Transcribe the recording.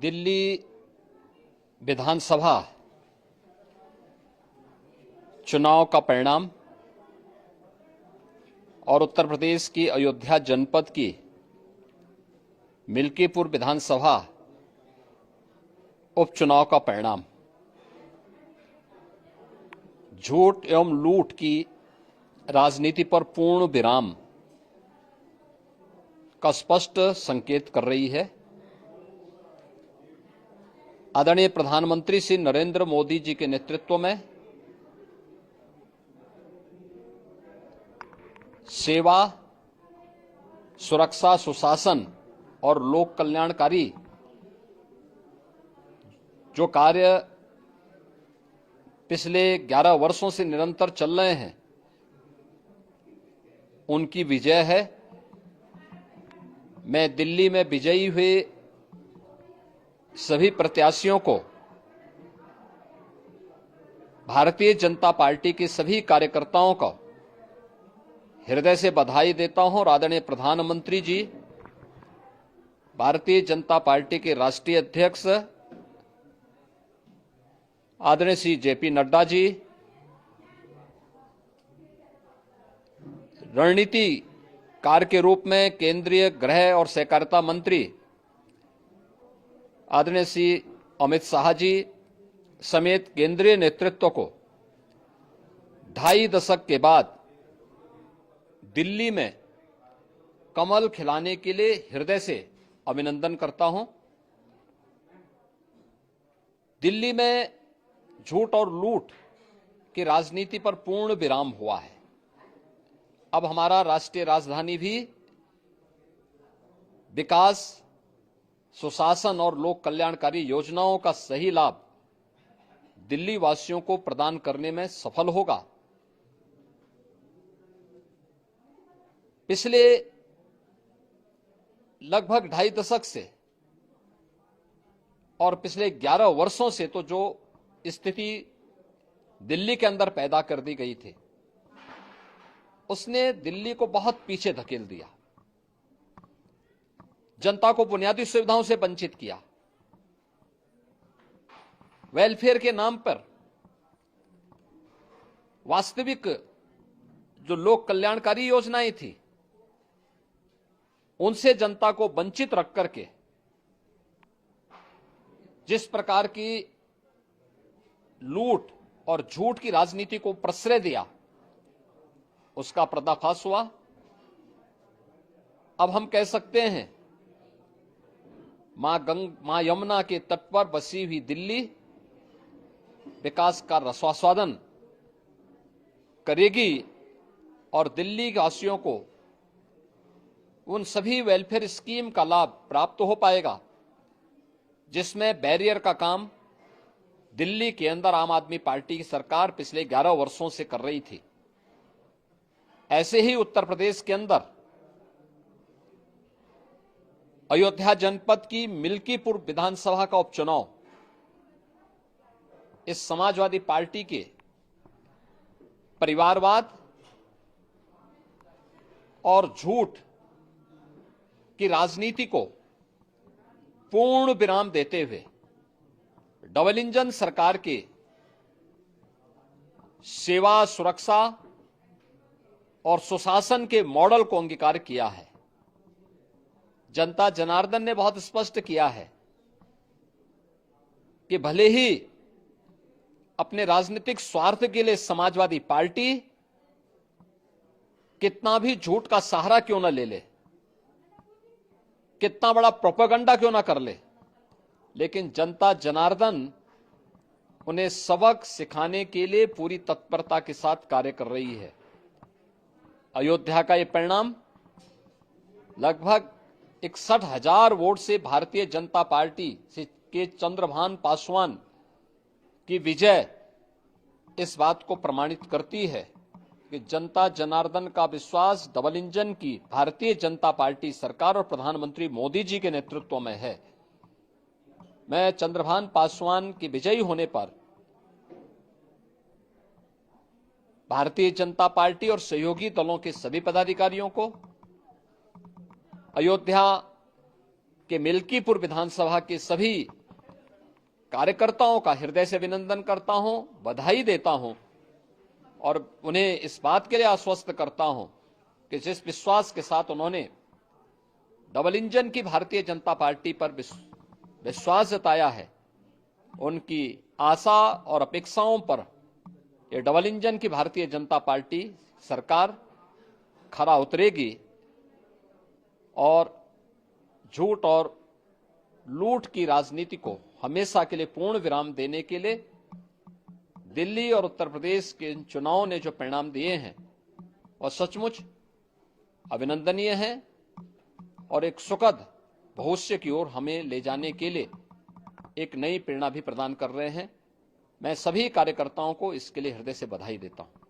दिल्ली विधानसभा चुनाव का परिणाम और उत्तर प्रदेश की अयोध्या जनपद की मिल्कीपुर विधानसभा उपचुनाव का परिणाम झूठ एवं लूट की राजनीति पर पूर्ण विराम का स्पष्ट संकेत कर रही है। आदरणीय प्रधानमंत्री श्री नरेंद्र मोदी जी के नेतृत्व में सेवा, सुरक्षा, सुशासन और लोक कल्याणकारी जो कार्य पिछले 11 वर्षों से निरंतर चल रहे हैं, उनकी विजय है। मैं दिल्ली में विजयी हुए सभी प्रत्याशियों को, भारतीय जनता पार्टी के सभी कार्यकर्ताओं को हृदय से बधाई देता हूं और आदरणीय प्रधानमंत्री जी, भारतीय जनता पार्टी के राष्ट्रीय अध्यक्ष आदरणीय श्री जेपी नड्डा जी, रणनीतिकार के रूप में केंद्रीय गृह और सहकारिता मंत्री आदरणीय श्री अमित शाह जी समेत केंद्रीय नेतृत्व को 2.5 दशक के बाद दिल्ली में कमल खिलाने के लिए हृदय से अभिनंदन करता हूं। दिल्ली में झूठ और लूट की राजनीति पर पूर्ण विराम हुआ है। अब हमारा राष्ट्रीय राजधानी भी विकास, सुशासन और लोक कल्याणकारी योजनाओं का सही लाभ दिल्ली वासियों को प्रदान करने में सफल होगा। पिछले लगभग 2.5 दशक से और पिछले 11 वर्षों से तो जो स्थिति दिल्ली के अंदर पैदा कर दी गई थी, उसने दिल्ली को बहुत पीछे धकेल दिया, जनता को बुनियादी सुविधाओं से वंचित किया। वेलफेयर के नाम पर वास्तविक जो लोक कल्याणकारी योजनाएं थी, उनसे जनता को वंचित रख करके जिस प्रकार की लूट और झूठ की राजनीति को प्रश्रय दिया, उसका पर्दाफाश हुआ। अब हम कह सकते हैं मां यमुना के तट पर बसी हुई दिल्ली विकास का रसास्वादन करेगी और दिल्ली वासियों को उन सभी वेलफेयर स्कीम का लाभ प्राप्त हो पाएगा जिसमें बैरियर का काम दिल्ली के अंदर आम आदमी पार्टी की सरकार पिछले 11 वर्षों से कर रही थी। ऐसे ही उत्तर प्रदेश के अंदर अयोध्या जनपद की मिल्कीपुर विधानसभा का उपचुनाव इस समाजवादी पार्टी के परिवारवाद और झूठ की राजनीति को पूर्ण विराम देते हुए डबल इंजन सरकार के सेवा, सुरक्षा और सुशासन के मॉडल को अंगीकार किया है। जनता जनार्दन ने बहुत स्पष्ट किया है कि भले ही अपने राजनीतिक स्वार्थ के लिए समाजवादी पार्टी कितना भी झूठ का सहारा क्यों न ले ले, कितना बड़ा प्रोपेगेंडा क्यों ना कर ले, लेकिन जनता जनार्दन उन्हें सबक सिखाने के लिए पूरी तत्परता के साथ कार्य कर रही है। अयोध्या का यह परिणाम लगभग 61,000 वोट से भारतीय जनता पार्टी के चंद्रभान पासवान की विजय इस बात को प्रमाणित करती है कि जनता जनार्दन का विश्वास डबल इंजन की भारतीय जनता पार्टी सरकार और प्रधानमंत्री मोदी जी के नेतृत्व में है। मैं चंद्रभान पासवान की विजयी होने पर भारतीय जनता पार्टी और सहयोगी दलों के सभी पदाधिकारियों को, अयोध्या कि मिल्कीपुर विधानसभा के सभी कार्यकर्ताओं का हृदय से अभिनंदन करता हूं, बधाई देता हूं और उन्हें इस बात के लिए आश्वस्त करता हूं कि जिस विश्वास के साथ उन्होंने डबल इंजन की भारतीय जनता पार्टी पर विश्वास जताया है, उनकी आशा और अपेक्षाओं पर ये डबल इंजन की भारतीय जनता पार्टी सरकार खरा उतरेगी और झूठ और लूट की राजनीति को हमेशा के लिए पूर्ण विराम देने के लिए दिल्ली और उत्तर प्रदेश के इन चुनावों ने जो परिणाम दिए हैं वह सचमुच अभिनंदनीय हैं और एक सुखद भविष्य की ओर हमें ले जाने के लिए एक नई प्रेरणा भी प्रदान कर रहे हैं। मैं सभी कार्यकर्ताओं को इसके लिए हृदय से बधाई देता हूं।